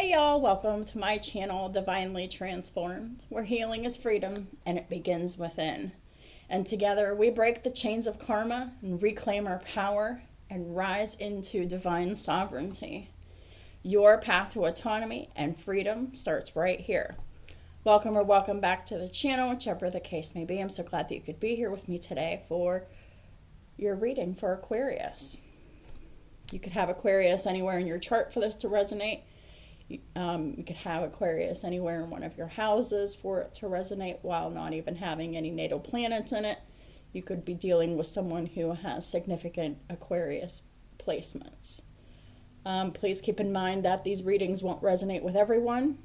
Hey y'all, welcome to my channel, Divinely Transformed, where healing is freedom and it begins within. And together we break the chains of karma and reclaim our power and rise into divine sovereignty. Your path to autonomy and freedom starts right here. Welcome or welcome back to the channel, whichever the case may be. I'm so glad that you could be here with me today for your reading for Aquarius. You could have Aquarius anywhere in your chart for this to resonate. You could have Aquarius anywhere in one of your houses for it to resonate while not even having any natal planets in it. You could be dealing with someone who has significant Aquarius placements. Please keep in mind that these readings won't resonate with everyone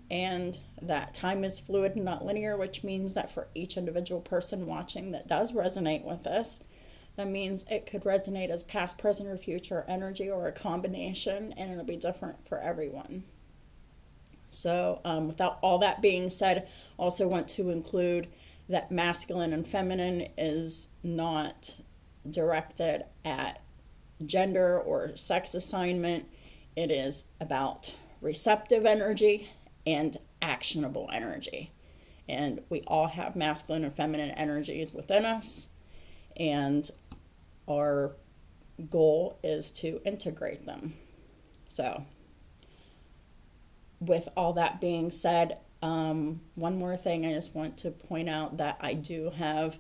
and that time is fluid and not linear, which means that for each individual person watching that does resonate with this, that means it could resonate as past, present, or future energy or a combination, and it'll be different for everyone. So without all that being said, also want to include that masculine and feminine is not directed at gender or sex assignment. It is about receptive energy and actionable energy. And we all have masculine and feminine energies within us, and our goal is to integrate them. So with all that being said, one more thing I just want to point out that I do have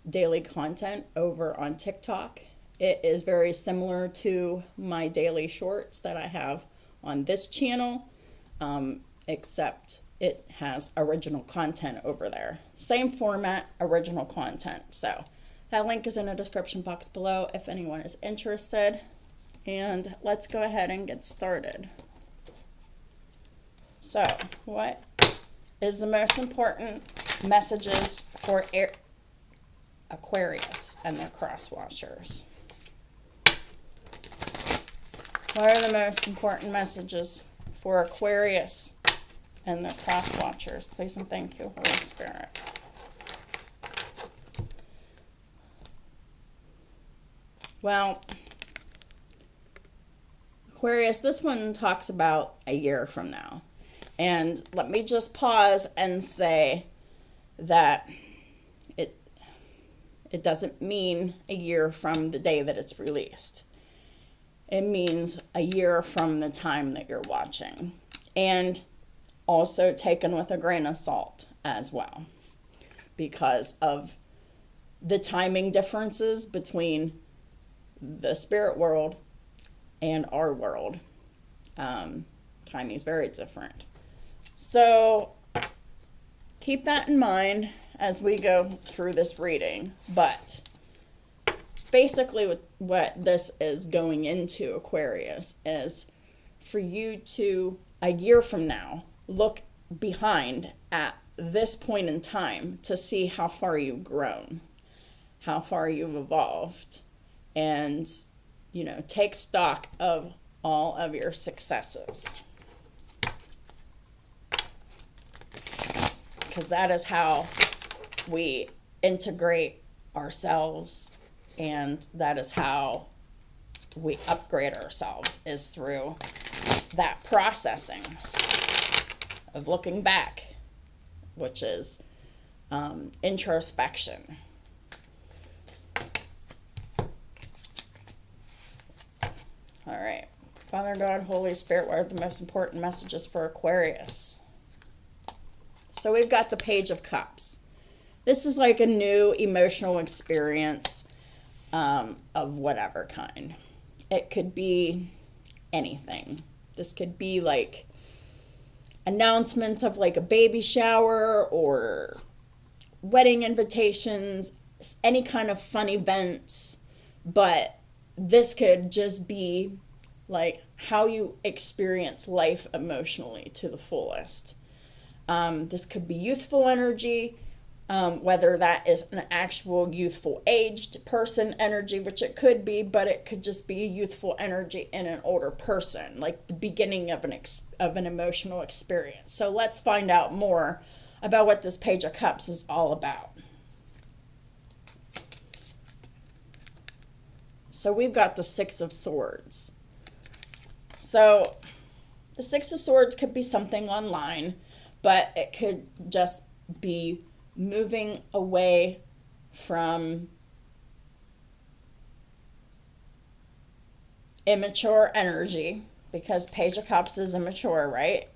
daily content over on TikTok. It is very similar to my daily shorts that I have on this channel, except it has original content over there. Same format, original content. So that link is in the description box below if anyone is interested. And let's go ahead and get started. So, what is the most important messages for Aquarius and their cross watchers? What are the most important messages for Aquarius and their cross watchers? Please and thank you, Holy Spirit. Well, Aquarius, this one talks about a year from now. And let me just pause and say that it doesn't mean a year from the day that it's released. It means a year from the time that you're watching. And also taken with a grain of salt as well, because of the timing differences between the spirit world and our world. Timing is very different. So keep that in mind as we go through this reading. But basically what this is going into, Aquarius, is for you to, a year from now, look behind at this point in time to see how far you've grown, how far you've evolved, and, take stock of all of your successes. Because that is how we integrate ourselves, and that is how we upgrade ourselves, is through that processing of looking back, which is introspection. All right. Father God, Holy Spirit, what are the most important messages for Aquarius? So we've got the Page of Cups. This is like a new emotional experience of whatever kind. It could be anything. This could be like announcements of like a baby shower or wedding invitations, any kind of fun events, but this could just be like how you experience life emotionally to the fullest. This could be youthful energy, whether that is an actual youthful aged person energy, which it could be, but it could just be a youthful energy in an older person, like the beginning of an emotional experience. So let's find out more about what this Page of Cups is all about. So we've got the Six of Swords. So The Six of Swords could be something online, but it could just be moving away from immature energy, because Page of Cups is immature, right?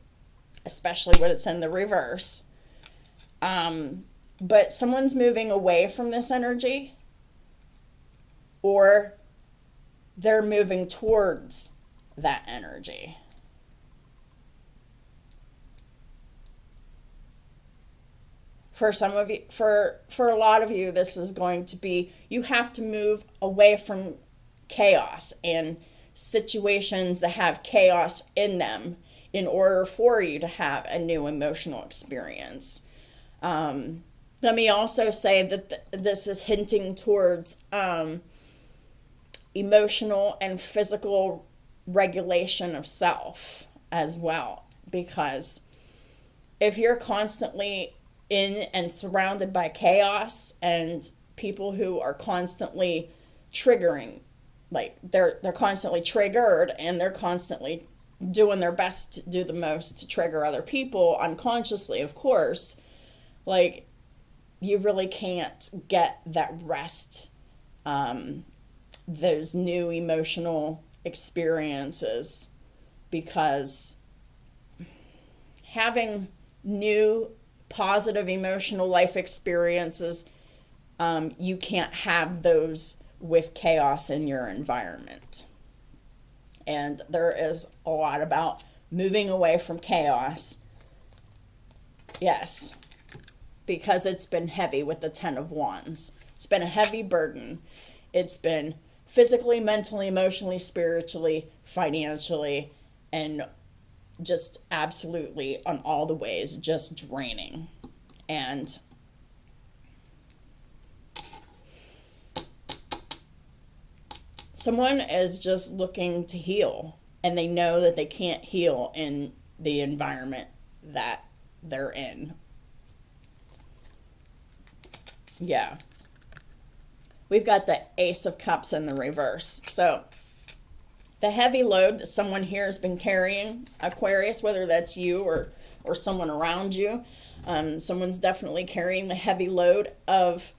Especially when it's in the reverse. But someone's moving away from this energy, or they're moving towards that energy. For some of you, for a lot of you, this is going to be, you have to move away from chaos and situations that have chaos in them in order for you to have a new emotional experience. Let me also say that this is hinting towards emotional and physical regulation of self as well, because if you're constantly in and surrounded by chaos and people who are constantly triggering, like they're constantly triggered and they're constantly doing their best to do the most to trigger other people unconsciously, of course, like you really can't get that rest, those new emotional experiences, because having new positive emotional life experiences, you can't have those with chaos in your environment. And there is a lot about moving away from chaos. Yes, because it's been heavy with the Ten of Wands. It's been a heavy burden. It's been physically, mentally, emotionally, spiritually, financially, and just absolutely on all the ways just draining. And someone is just looking to heal, and they know that they can't heal in the environment that they're in. Yeah. We've got the Ace of Cups in the reverse. So the heavy load that someone here has been carrying, Aquarius, whether that's you or someone around you, someone's definitely carrying the heavy load of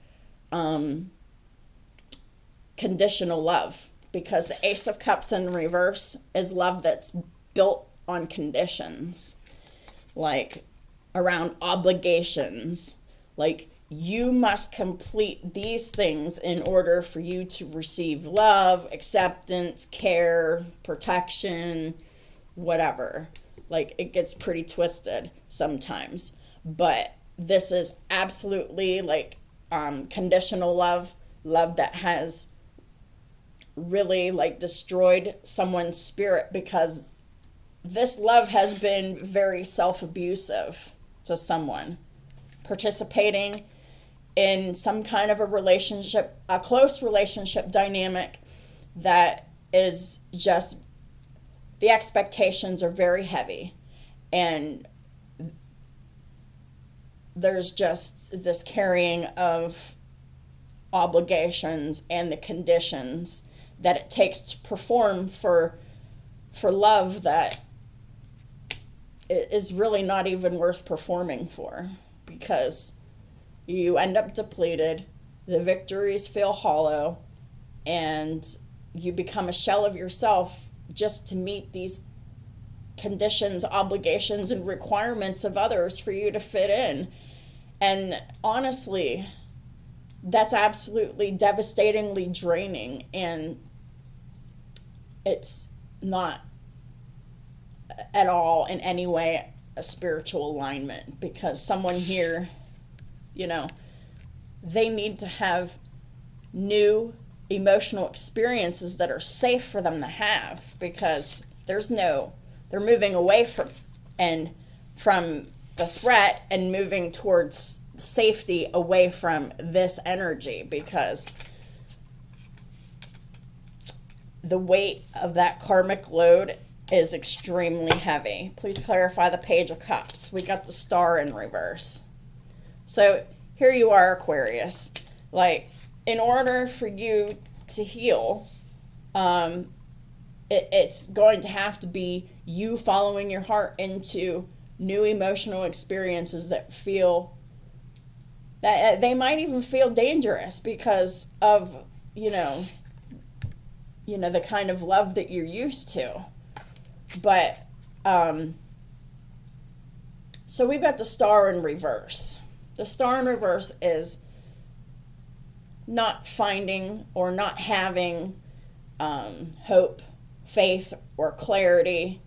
conditional love, because the Ace of Cups in reverse is love that's built on conditions, like around obligations, like you must complete these things in order for you to receive love, acceptance, care, protection, whatever. Like, it gets pretty twisted sometimes. But this is absolutely like conditional love that has really like destroyed someone's spirit, because this love has been very self-abusive to someone, participating in some kind of a relationship, a close relationship dynamic that is just, the expectations are very heavy, and there's just this carrying of obligations and the conditions that it takes to perform for love that is really not even worth performing for, because you end up depleted, the victories feel hollow, and you become a shell of yourself just to meet these conditions, obligations, and requirements of others for you to fit in. And honestly, that's absolutely devastatingly draining, and it's not at all in any way a spiritual alignment, because someone here, you know, they need to have new emotional experiences that are safe for them to have, because they're moving away from the threat and moving towards safety away from this energy, because the weight of that karmic load is extremely heavy. Please clarify the Page of Cups. We got the Star in reverse. So here you are, Aquarius. Like, in order for you to heal, it's going to have to be you following your heart into new emotional experiences that feel that they might even feel dangerous because of, the kind of love that you're used to. But, so we've got the Star in reverse. The Star in reverse is not finding or not having hope, faith, or clarity.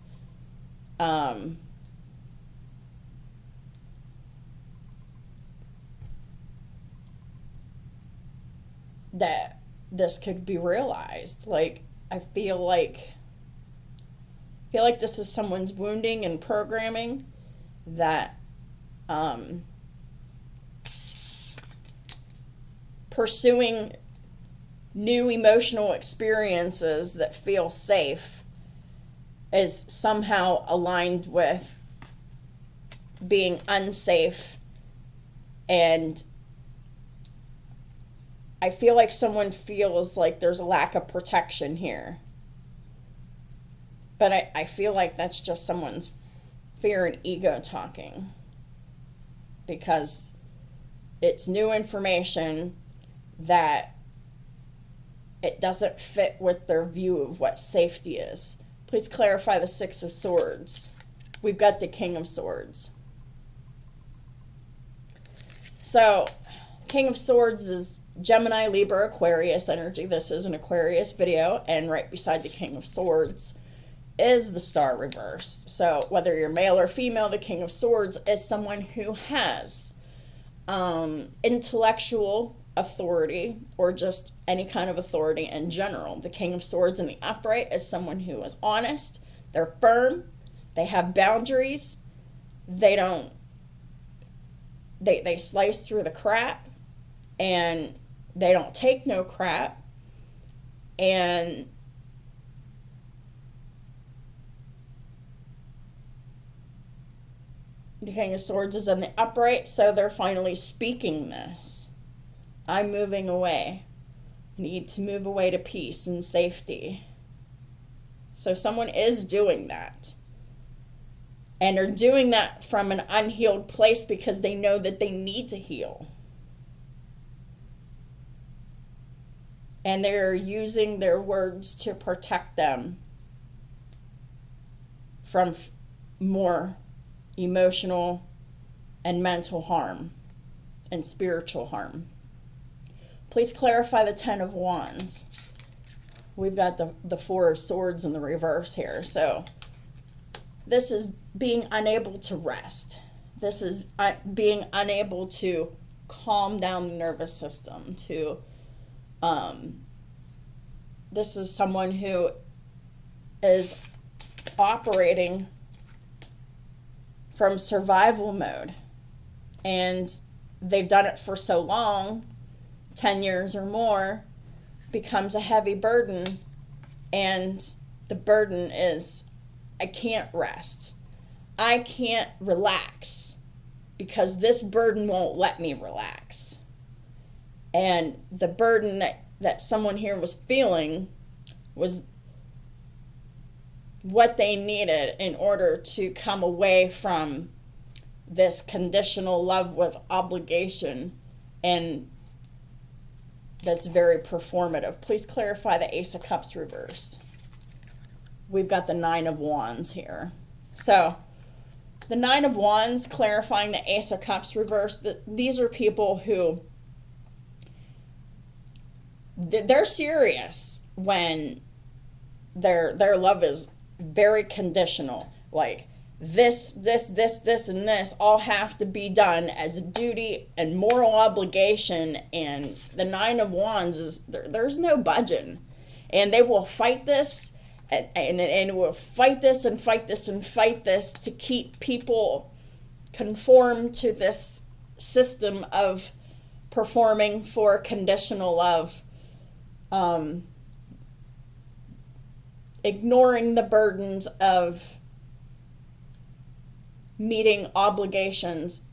That this could be realized. Like, I feel like this is someone's wounding and programming that pursuing new emotional experiences that feel safe is somehow aligned with being unsafe. And I feel like someone feels like there's a lack of protection here. But I feel like that's just someone's fear and ego talking. Because it's new information that it doesn't fit with their view of what safety is. Please clarify the Six of Swords. We've got the King of Swords. So, King of Swords is Gemini, Libra, Aquarius energy. This is an Aquarius video, and right beside the King of Swords is the Star reversed. So whether you're male or female, the King of Swords is someone who has intellectual authority or just any kind of authority in general. The King of Swords in the upright is someone who is honest, they're firm, they have boundaries, they slice through the crap, and they don't take no crap. And the King of Swords is in the upright, so they're finally speaking this. I'm moving away. I need to move away to peace and safety. So someone is doing that. And they're doing that from an unhealed place because they know that they need to heal. And they're using their words to protect them from more emotional and mental harm and spiritual harm. Please clarify the Ten of Wands. We've got the Four of Swords in the reverse here. So this is being unable to rest. This is being unable to calm down the nervous system. This is someone who is operating from survival mode, and they've done it for so long, 10 years or more, becomes a heavy burden, and the burden is, I can't rest. I can't relax because this burden won't let me relax. And the burden that someone here was feeling was what they needed in order to come away from this conditional love with obligation, and that's very performative. Please clarify the Ace of Cups reverse. We've got the Nine of Wands here. So the Nine of Wands clarifying the Ace of Cups reverse, these are people who they're serious when their love is very conditional. Like this, and this all have to be done as a duty and moral obligation. And the Nine of Wands is there's no budging, and they will fight this and will fight this and fight this and fight this to keep people conform to this system of performing for conditional love. Ignoring the burdens of meeting obligations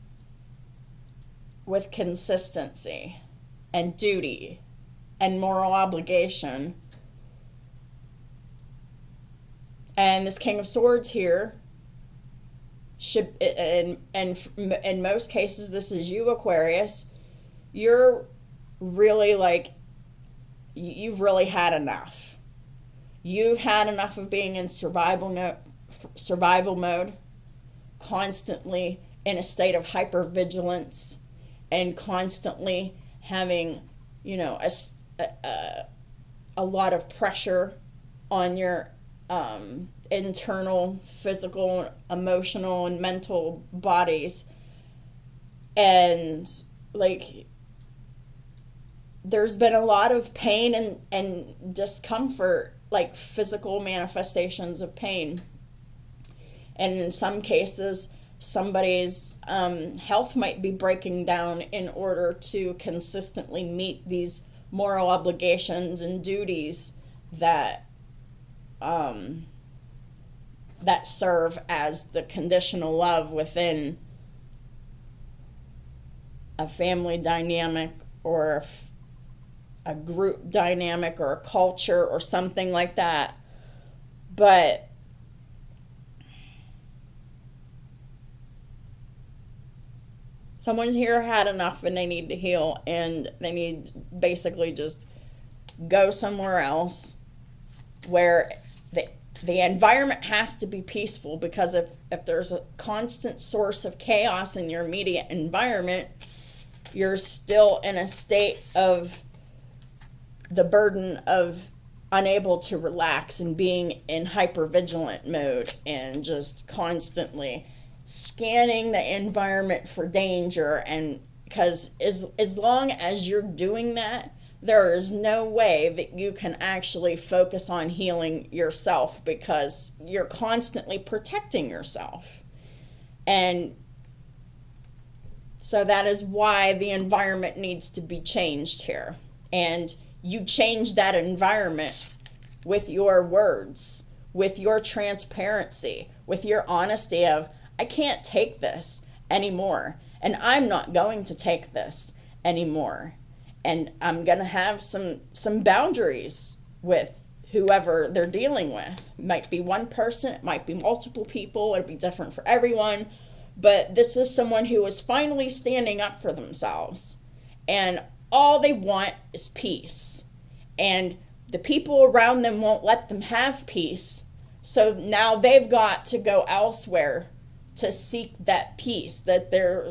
with consistency and duty and moral obligation. And this King of Swords here should, and in most cases, this is you, Aquarius. You're really like, you've really had enough. You've had enough of being in survival mode, constantly in a state of hypervigilance, and constantly having, a lot of pressure on your internal, physical, emotional, and mental bodies. And like, there's been a lot of pain and discomfort, like physical manifestations of pain. And in some cases, somebody's health might be breaking down in order to consistently meet these moral obligations and duties that that serve as the conditional love within a family dynamic, or a group dynamic, or a culture, or something like that. But someone's here had enough, and they need to heal, and they need to basically just go somewhere else where the environment has to be peaceful, because if there's a constant source of chaos in your immediate environment, you're still in a state of the burden of unable to relax and being in hypervigilant mode and just constantly scanning the environment for danger. And because as long as you're doing that, there is no way that you can actually focus on healing yourself, because you're constantly protecting yourself. And so that is why the environment needs to be changed here. And you change that environment with your words, with your transparency, with your honesty of, I can't take this anymore, and I'm not going to take this anymore. And I'm going to have some boundaries with whoever they're dealing with. It might be one person, it might be multiple people, it'll be different for everyone. But this is someone who is finally standing up for themselves. And all they want is peace. And the people around them won't let them have peace. So now they've got to go elsewhere to seek that peace that they're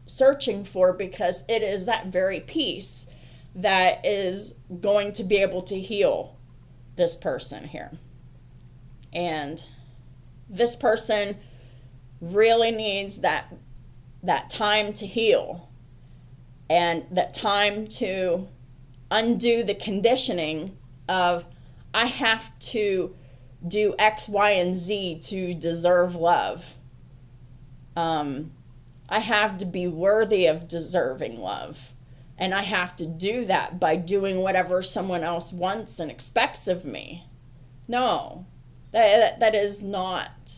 searching for, because it is that very peace that is going to be able to heal this person here. And this person really needs that time to heal, and that time to undo the conditioning of, I have to do X, Y, and Z to deserve love. I have to be worthy of deserving love. And I have to do that by doing whatever someone else wants and expects of me. No, that is not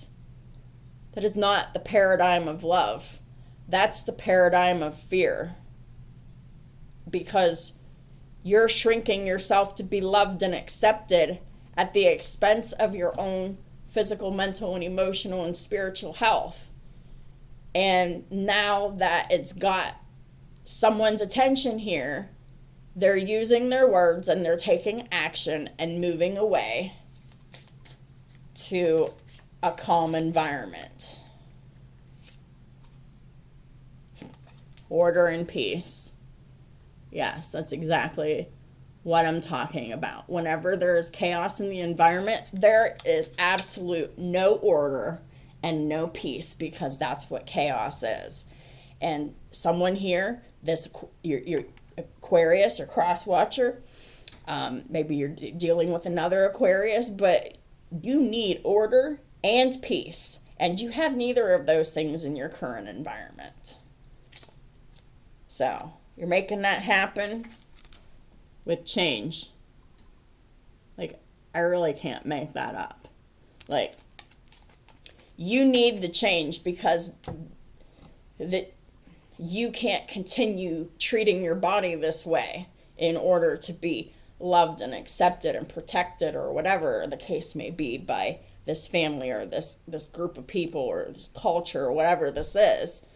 the paradigm of love. That's the paradigm of fear. Because you're shrinking yourself to be loved and accepted at the expense of your own physical, mental, and emotional and spiritual health. And now that it's got someone's attention here, they're using their words and they're taking action and moving away to a calm environment. Order and peace. Yes, that's exactly what I'm talking about. Whenever there is chaos in the environment, there is absolute no order and no peace, because that's what chaos is. And someone here, your Aquarius or cross watcher, maybe you're dealing with another Aquarius, but you need order and peace, and you have neither of those things in your current environment. So you're making that happen with change. Like, I really can't make that up. Like, you need the change, because that you can't continue treating your body this way in order to be loved and accepted and protected, or whatever the case may be, by this family or this group of people or this culture or whatever this is.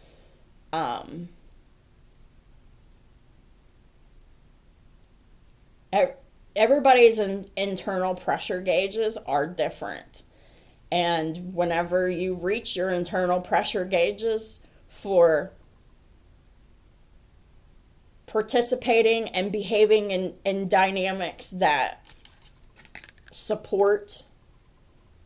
Everybody's internal pressure gauges are different. And whenever you reach your internal pressure gauges for participating and behaving in dynamics that support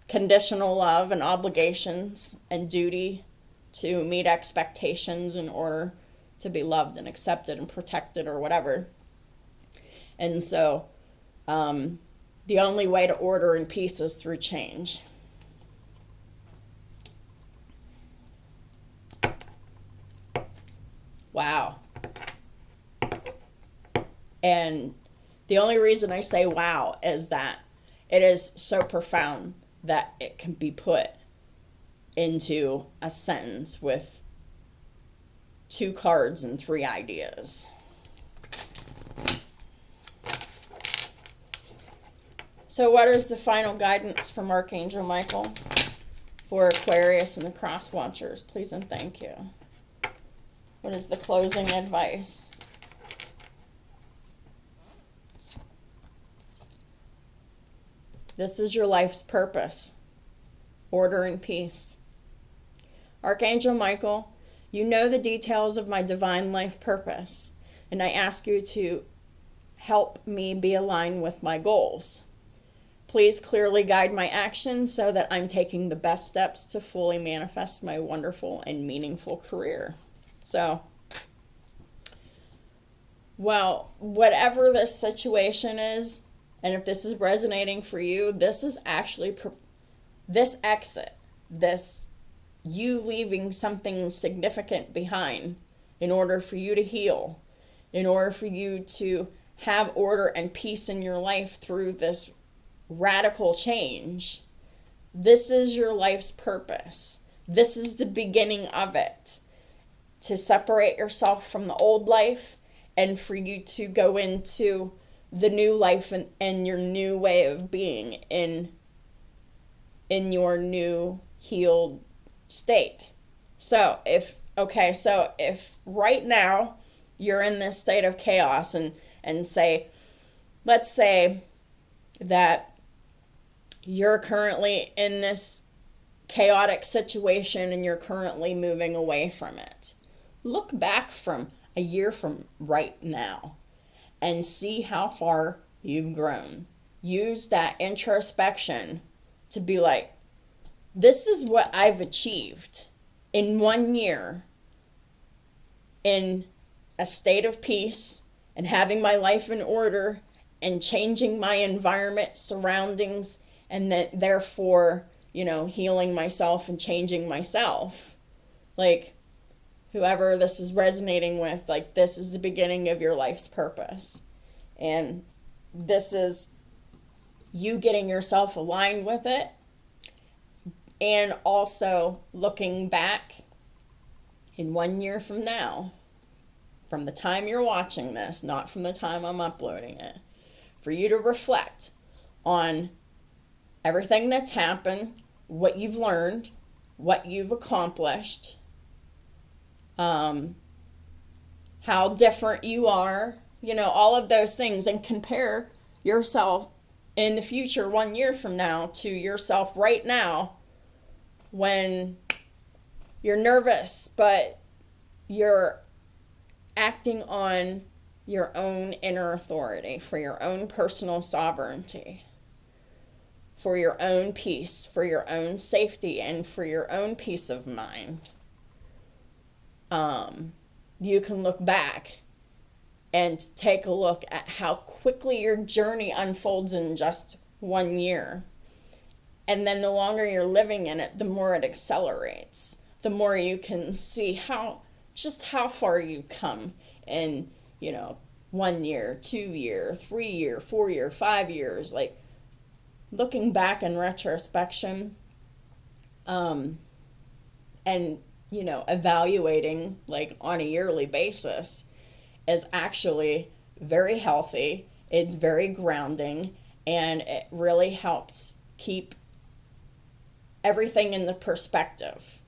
conditional love and obligations and duty to meet expectations in order to be loved and accepted and protected or whatever. And so the only way to order in peace is through change. Wow. And the only reason I say wow is that it is so profound that it can be put into a sentence with 2 cards and 3 ideas. So what is the final guidance from Archangel Michael for Aquarius and the Cross Watchers? Please and thank you. What is the closing advice? This is your life's purpose. Order and peace. Archangel Michael, you know the details of my divine life purpose, and I ask you to help me be aligned with my goals. Please clearly guide my actions so that I'm taking the best steps to fully manifest my wonderful and meaningful career. So, well, whatever this situation is, and if this is resonating for you, this is actually this exit, this you leaving something significant behind in order for you to heal, in order for you to have order and peace in your life through this radical change. This is your life's purpose. This is the beginning of it. To separate yourself from the old life and for you to go into the new life and your new way of being in your new healed state. So if right now you're in this state of chaos and let's say that you're currently in this chaotic situation and you're currently moving away from it. Look back from a year from right now and see how far you've grown. Use that introspection to be like, this is what I've achieved in 1 year in a state of peace and having my life in order and changing my environment, surroundings, and that therefore, healing myself and changing myself. Like, whoever this is resonating with, like, this is the beginning of your life's purpose. And this is you getting yourself aligned with it. And also looking back in 1 year from now, from the time you're watching this, not from the time I'm uploading it, for you to reflect on everything that's happened, what you've learned, what you've accomplished, how different you are, all of those things, and compare yourself in the future 1 year from now to yourself right now when you're nervous, but you're acting on your own inner authority, for your own personal sovereignty, for your own peace, for your own safety, and for your own peace of mind. You can look back and take a look at how quickly your journey unfolds in just 1 year. And then the longer you're living in it, the more it accelerates. The more you can see how far you've come in, 1 year, 2 year, 3 year, 4 year, 5 years. Like, looking back in retrospection, and, evaluating, like, on a yearly basis is actually very healthy It's very grounding, and it really helps keep everything in the perspective.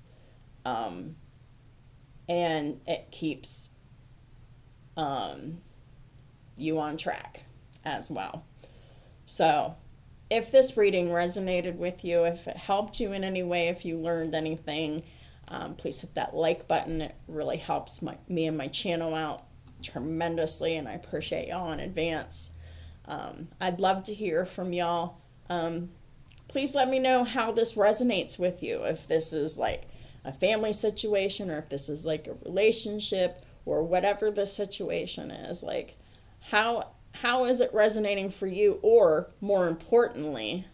And it keeps you on track as well. So if this reading resonated with you, if it helped you in any way, if you learned anything, please hit that like button. It really helps me and my channel out tremendously, and I appreciate y'all in advance. I'd love to hear from y'all. Please let me know how this resonates with you. If this is like a family situation, or if this is like a relationship, or whatever the situation is, like how is it resonating for you? Or more importantly,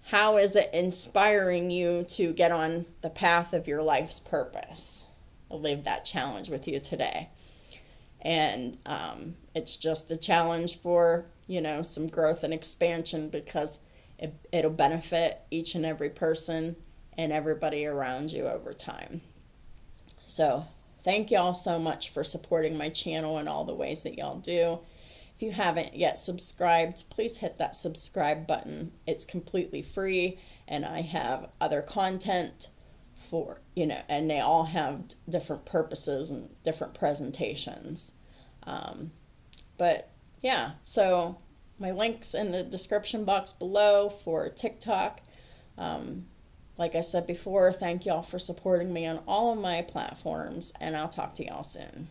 how is it inspiring you to get on the path of your life's purpose? I'll leave that challenge with you today. And it's just a challenge for, some growth and expansion, because it'll benefit each and every person and everybody around you over time. So thank y'all so much for supporting my channel in all the ways that y'all do. If you haven't yet subscribed, please hit that subscribe button. It's completely free, and I have other content for, and they all have different purposes and different presentations. But yeah, so my link's in the description box below for TikTok. Like I said before, thank y'all for supporting me on all of my platforms, and I'll talk to y'all soon.